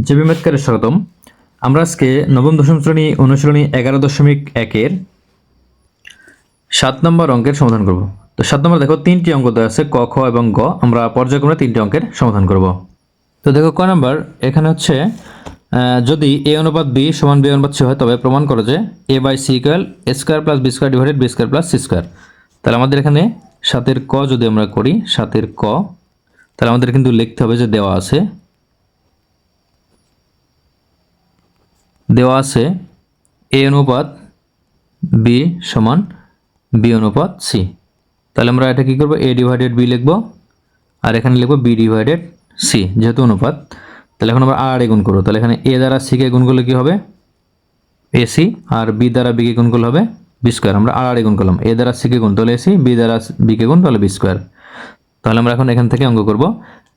JB ম্যাথকারে স্বাগতম। আমরা আজকে নবম দশম শ্রেণী অনুশীলনী 11.1-এর 7 নম্বর অঙ্কের সমাধান করব। তো 7 নম্বর দেখো 3টি অঙ্ক দেওয়া আছে, ক, খ এবং গ। আমরা পর্যায়ক্রমে 3টি অঙ্কের সমাধান করব। তো দেখো ক নাম্বার, এখানে হচ্ছে যদি a অনুপাত b সমান b অনুপাত c হয় তবে প্রমাণ করো যে a/c equal a square plus b square divided b square plus c square. তাহলে আমাদের এখানে 7-এর ক যদি আমরা করি, 7-এর ক, তাহলে আমাদের কিন্তু লিখতে হবে যে দেওয়া আছে a অনুপাত b সমান b অনুপাত c। তাহলে আমরা এটা কি করব, a ডিভাইডেড b লিখব আর এখানে লিখব b ডিভাইডেড c, যেহেতু অনুপাত। তাহলে এখন আমরা আর গুণ করব। তাহলে এখানে a দ্বারা c কে গুণ করলে কি হবে, ac, আর b দ্বারা b কে গুণ করলে হবে b স্কয়ার। আমরা আর গুণ করলাম, a দ্বারা c কে গুণ তাহলে ac, b দ্বারা b কে গুণ তাহলে b স্কয়ার। তাহলে আমরা এখন এখান থেকে অঙ্ক করব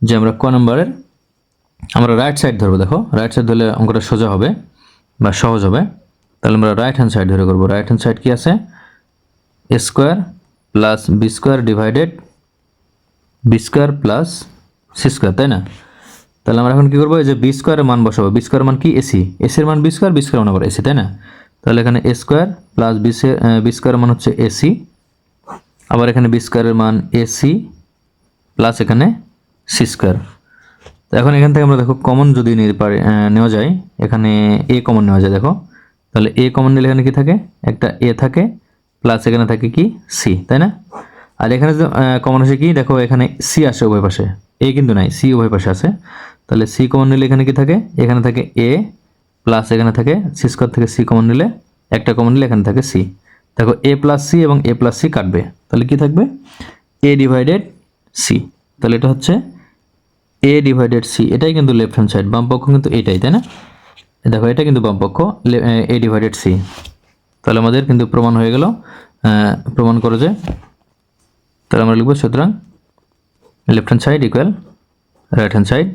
যে আমরা ক নম্বরের আমরা রাইট সাইড ধরবো। দেখো রাইট সাইড ধরলে অঙ্কটা সোজা হবে বা সহজ হবে। তাহলে আমরা রাইট হ্যান্ড সাইড ধরে করব। রাইট হ্যান্ড সাইড কি আছে, a square plus b square divided b square plus c square, তাই না? তাহলে আমরা এখন কি করব, এই যে b স্কয়ারের মান বসাবো। b স্কয়ার মান কি, ac, ac এর মান b স্কয়ার, b স্কয়ার মান আবার ac, তাই না? তাহলে এখানে a স্কয়ার প্লাস b স্কয়ারের মান হচ্ছে ac, আবার এখানে b স্কয়ারের মান ac প্লাস এখানে c স্কয়ার। তো এখন এখান থেকে আমরা দেখো কমন যদি নেওয়া যায়, এখানে a কমন নেওয়া যায়। দেখো তাহলে a কমন নিলে এখানে কি থাকে, একটা a থাকে প্লাস এখানে থাকে কি c, তাই না? আর এখানে যে কমন আসে কি, দেখো এখানে c আসে উভয় পাশে, a কিন্তু নাই, c উভয় পাশে আছে। তাহলে c কমন নিলে এখানে কি থাকে, এখানে থাকে a প্লাস এখানে থাকে c স্কয়ার, থেকে c কমন নিলে একটা কমন নিলে এখানে থাকে c। দেখো a প্লাস c এবং a প্লাস c কাটবে, তাহলে কি থাকবে, a ডিভাইডেড c। তাহলে এটা হচ্ছে a ডিভাইডেড c, এটাই কিন্তু লেফট হ্যান্ড সাইড, বাম পক্ষ কিন্তু এটাই, তাই না? দেখো এটা কিন্তু বাম পক্ষ, a ডিভাইডেড c। তাহলে আমাদের কিন্তু প্রমাণ হয়ে গেল, প্রমাণ করো যে, তাহলে আমরা লিখব সুতরাং left hand side equal right hand side,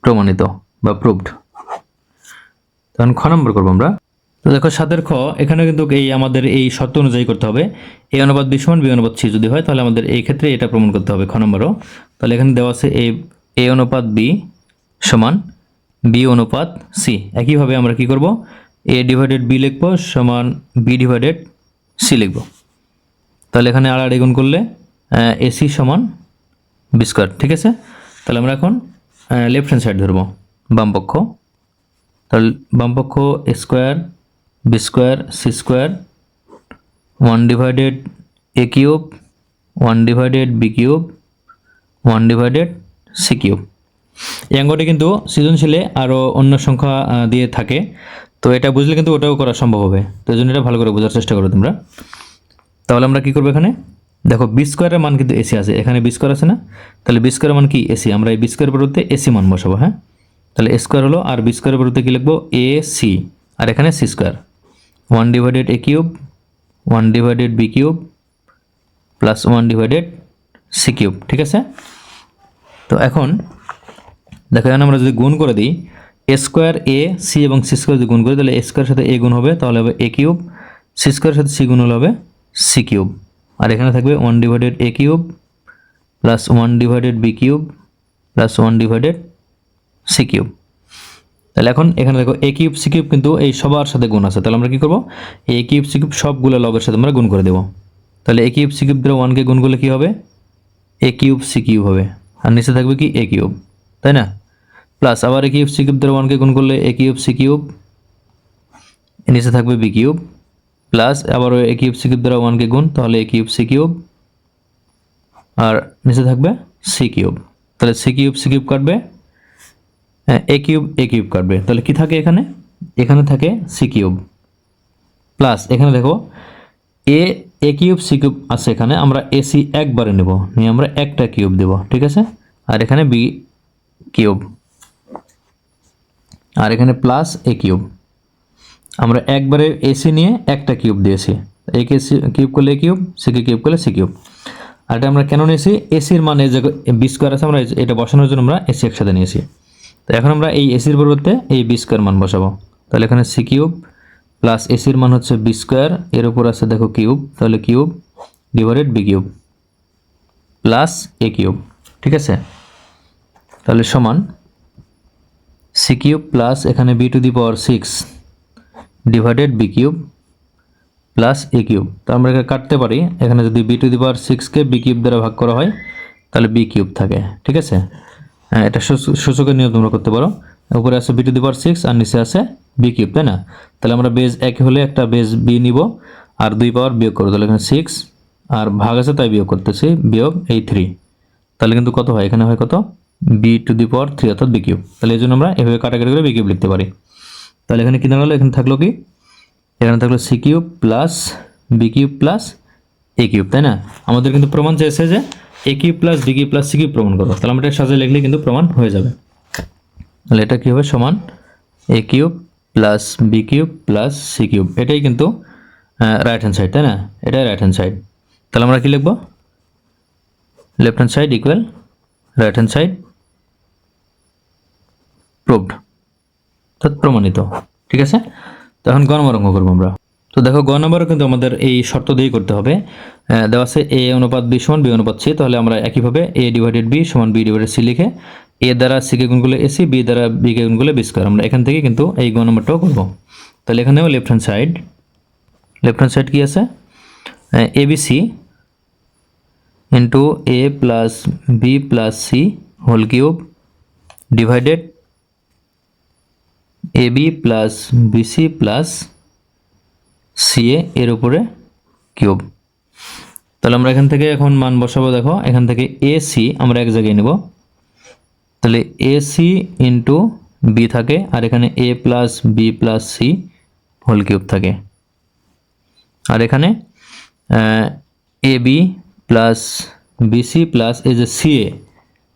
প্রমাণিত বা প্রুভড। তখন খ নম্বর করবো আমরা। তো দেখো 7-এর খ, এখানে কিন্তু এই আমাদের এই শর্ত অনুযায়ী করতে হবে, a অনুপাত b সমান b অনুপাত c যদি হয় তাহলে আমাদের এই ক্ষেত্রে এটা প্রমাণ করতে হবে খ নম্বরও। তাহলে এখানে দেওয়া আছে a অনুপাত b সমান b অনুপাত c। একইভাবে আমরা কি করব, a ডিভাইডেড b লিখব সমান b ডিভাইডেড c লিখব। তাহলে এখানে আর গুণ করলে ac সমান b স্কয়ার, ঠিক আছে? তাহলে আমরা এখন লেফট হ্যান্ড সাইড ধরবো, বাম পক্ষ। তাহলে বাম পক্ষ a square b square c square 1 divided a cube 1 divided b cube 1 divided c cube. এই অঙ্কটি কিন্তু সৃজনশীলে আরও অন্য সংখ্যা দিয়ে থাকে, তো এটা বুঝলে কিন্তু ওটাও করা সম্ভব হবে। তো এই জন্য এটা ভালো করে বোঝার চেষ্টা করো তোমরা। তাহলে আমরা কি করবো, এখানে দেখো বি স্কোয়ারের মান কিন্তু এসি আছে, এখানে বি স্কোয়ার আছে না? তাহলে বি স্কোয়ারের মান কি এসি, আমরা এই বি স্কোয়ারের পরিবর্তে এসি মান বসাবো। হ্যাঁ, তাহলে এ স্কোয়ার হলো, আর বি স্কোয়ারের পরিবর্তে কি লিখবো, এ সি, আর এখানে C square 1 divided A cube 1 divided B cube plus 1 divided C cube, ঠিক আছে? তো এখন দেখো এখানে আমরা যদি গুণ করে দিই, এ স্কোয়ার এ সি এবং সি স্কোয়ার যদি গুণ করি তাহলে এ স্কোয়ারের সাথে এ গুণ হবে, তাহলে হবে এ কিউব, সি স্কোয়ারের সাথে সি গুণ হলে হবে সি কিউব, আর এখানে থাকবে 1 divided A cube plus 1 divided B cube plus 1 divided C cube. তাহলে এখন এখানে দেখো এ কিউব সি কিউব কিন্তু এই সবার সাথে গুণ আছে, তাহলে আমরা কি করব, এ কিউব সি কিউব সবগুলো লবের সাথে আমরা গুণ করে দেব। তাহলে এ কিউব সি কিউব দ্বারা 1কে গুণ করলে কি হবে, এ কিউব সি কিউব হবে, আর নিচে থাকবে কি এ কিউব, তাই না? প্লাস আবার এ কিউব সি কিউব দ্বারা 1কে গুণ করলে এ কিউব সি কিউব, নিচে থাকবে বি কিউব, প্লাস আবার এ কিউব সি কিউব দ্বারা 1কে গুণ, তাহলে এ কিউব সি কিউব, আর নিচে থাকবে সি কিউব। তাহলে সি কিউব সি কিউব কাটবে, এ কিউব কাটবে, তাহলে কি থাকে এখানে, এখানে থাকে সি কিউব, প্লাস এখানে দেখো এ কিউব সি কিউব আছে, এখানে আমরা এসি একবারে নেব, নিয়ে আমরা একটা কিউব দেব, ঠিক আছে? আর এখানে বি কিউব, আর এখানে প্লাস এ কিউব, আমরা একবারে এসি নিয়ে একটা কিউব দিয়েছি, এ কে কিউব করলে এ কিউব, সি কে কিউব করলে সি কিউব। আর এটা আমরা কেন নিয়েছি, এসির মানে যে বি স্কোয়ার আছে আমরা এটা বসানোর জন্য আমরা এসি একসাথে নিয়েছি। তো এখন আমরা এই এসির পরিবর্তে এই বি স্কোয়ার মান বসাবো, তাহলে এখানে সি কিউব প্লাস এসির মান হচ্ছে বি স্কোয়ার, এর উপর আছে দেখো কিউব, তাহলে cube divided B cube plus A cube, ঠিক আছে? তাহলে সমান সি কিউব প্লাস এখানে B to the power 6 divided B cube plus A cube. তো আমরা এটা কাটতে পারি, এখানে যদি বি টু দি পাওয়ার 6কে বি কিউব দ্বারা ভাগ করা হয় তাহলে বি কিউব থাকে, ঠিক আছে। হ্যাঁ, এটা সূচকের নিয়ম তোমরা করতে পারো। উপরে আছে বি টু দি পাওয়ার 6 আর নিচে আছে বি কিউব, তাই না? তাহলে আমরা বেজ এক হলে একটা বেজ বি নিব আর 2 পাওয়ার বিয়োগ করবো, তাহলে এখানে 6 আর ভাগ আছে তাই বিয়োগ করতেছি, বিয়োগ এই 3, তাহলে কিন্তু কত হয়, এখানে হয় কত, বি টু দি পাওয়ার 3 অর্থাৎ বি কিউব। তাহলে এই জন্য আমরা এভাবে কাটাকাটি করে বি কিউব লিখতে পারি। তাহলে এখানে কি দাঁড়ালো, এখানে থাকলো কি, এখানে থাকলো C cube plus B cube plus A cube, তাই না? আমাদের কিন্তু প্রমাণ চেয়েছে যে A cube plus B cube plus C cube প্রমাণ করো, তাহলে আমরা এটা সাজিয়ে লিখলে কিন্তু প্রমাণ হয়ে যাবে। তাহলে এটা কি হবে, সমান A cube plus B cube plus C cube, এটাই কিন্তু রাইট হ্যান্ড সাইড, তাই না? এটাই রাইট হ্যান্ড সাইড। তাহলে আমরা কি লিখবো, left hand side equal right hand side proved, অর্থাৎ প্রমাণিত, ঠিক আছে। তো এখন গ নম্বর অঙ্ক করবো আমরা। তো দেখো গ নম্বরও কিন্তু আমাদের এই শর্ত দিয়েই করতে হবে। দেওয়া আছে এ অনুপাত বি সমান বি অনুপাত সি, তাহলে আমরা একইভাবে এ ডিভাইডেড বি সমান বি ডিভাইডেড সি লিখে এ দ্বারা সি কে গুণ করলে এসি, বি দ্বারা বি কে গুণ করলে বি স্কোয়ার, আমরা এখান থেকে কিন্তু এই গ নম্বরটাও করবো। তাহলে এখানেও লেফট হ্যান্ড সাইড কি আছে, A B C into A plus B plus C whole cube divided A B plus BC plus C এর উপরে কিউব। তাহলে আমরা এখান থেকে এখন মান বসাবো, দেখো এখান থেকে এ সি আমরা এক জায়গায় নেব, তাহলে এ সি ইন্টু বি থাকে আর এখানে A plus B plus C whole cube থাকে, আর এখানে A B plus BC plus এই যে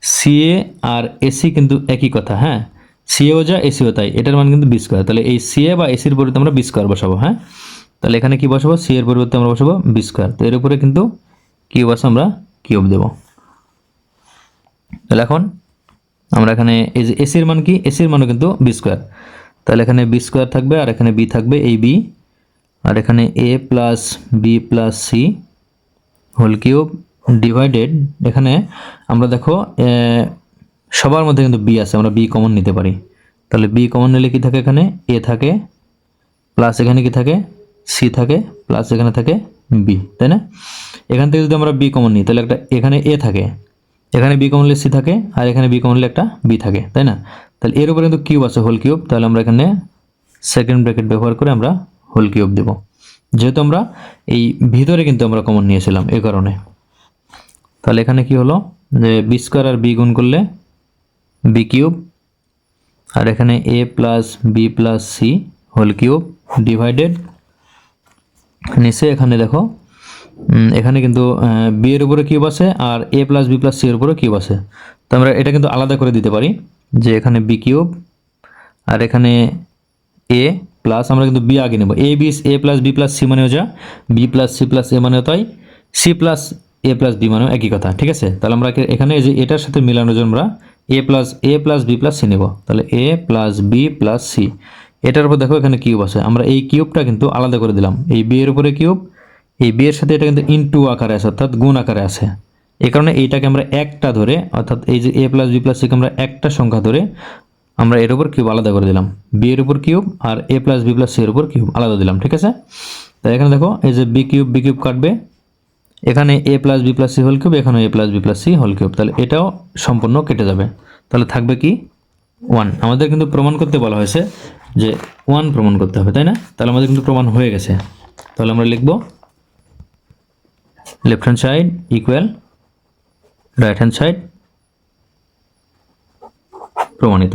সিএ আর এসি কিন্তু একই কথা, হ্যাঁ, সিএও যা এসিও তাই, এটার মান কিন্তু বি স্কোয়ার। তাহলে এই সিএ বা এসির পরিবর্তে আমরা বি স্কোয়ার বসাবো, হ্যাঁ। তাহলে এখানে কি বসাবো, সি এর পরিবর্তে আমরা বসাবো বি স্কোয়ার, তো এর উপরে কিন্তু কিউব আছে, আমরা কিউব দেব। তাহলে এখন আমরা এখানে এই যে এসির মান কি, এসির মানও কিন্তু বি স্কোয়ার, তাহলে এখানে বি স্কোয়ার থাকবে আর এখানে বি থাকবে এই বি, আর এখানে A plus B plus C whole cube divided, এখানে আমরা দেখো সবার মধ্যে কিন্তু বি আছে, আমরা বি কমন নিতে পারি, তাহলে বি কমন নিলে কি থাকে, এখানে এ থাকে প্লাস এখানে কি থাকে সি থাকে প্লাস এখানে থাকে বি, তাই না? এখান থেকে যদি আমরা বি কমন নিই তাহলে একটা এখানে এ থাকে, এখানে বি কমন নিলে সি থাকে আর এখানে বি কমন নিলে একটা বি থাকে, তাই না? তাহলে এর উপরে কিন্তু কিউব আছে হোল কিউব, তাহলে আমরা এখানে সেকেন্ড ব্র্যাকেট ব্যবহার করে আমরা হোল কিউব দেব, যেহেতু আমরা এই ভিতরে কিন্তু আমরা কমন নিয়েছিলাম এই কারণে। তাহলে এখানে কি হলো যে বি স্কোয়ার আর বি গুণ করলে বি কিউব, আর এখানে A plus B plus C whole cube divided নিচে এখানে দেখো এখানে কিন্তু বি এর উপরে কিউব আছে আর এ প্লাস বি প্লাস সি এর উপরে কিউব আছে, তো আমরা এটা কিন্তু আলাদা করে দিতে পারি যে এখানে বি কিউব আর এখানে এ প্লাস আমরা কিন্তু বি আগে নেব, এ প্লাস বি প্লাস সি মানেও যা, বি প্লাস সি প্লাস এ মানেও তাই, সি প্লাস এ প্লাস বি মানেও একই কথা, ঠিক আছে। তাহলে আমরা এখানে যে এটার সাথে মিলানোর জন্য আমরা এ প্লাস বি প্লাস সি নেব, তাহলে এ প্লাস বি প্লাস সি, এটার উপর দেখো এখানে কিউব আছে, আমরা এই কিউবটা কিন্তু আলাদা করে দিলাম, এই বি এর উপরে কিউব, এই বি এর সাথে এটা কিন্তু ইনটু আকারে আছে অর্থাৎ গুণ আকারে আছে, এই কারণে এইটাকে আমরা একটা ধরে অর্থাৎ এই যে এ প্লাস বি প্লাস সিকে আমরা একটা সংখ্যা ধরে আমরা এর উপর কিউব আলাদা করে দিলাম, বি এর উপর কিউব আর এ প্লাস বি প্লাস সি এর উপর কিউব আলাদা দিলাম, ঠিক আছে। তাই এখানে দেখো এই যে বি কিউব কাটবে, এখানে A plus B plus C whole cube, এখানে A plus B plus C whole cube, তাহলে এটাও সম্পূর্ণ কেটে যাবে, তাহলে থাকবে কি 1। আমাদের কিন্তু প্রমাণ করতে বলা হয়েছে যে 1 প্রমাণ করতে হবে, তাই না? তাহলে আমাদের কিন্তু প্রমাণ হয়ে গেছে, তাহলে আমরা লিখব left hand side equal right hand side প্রমাণিত।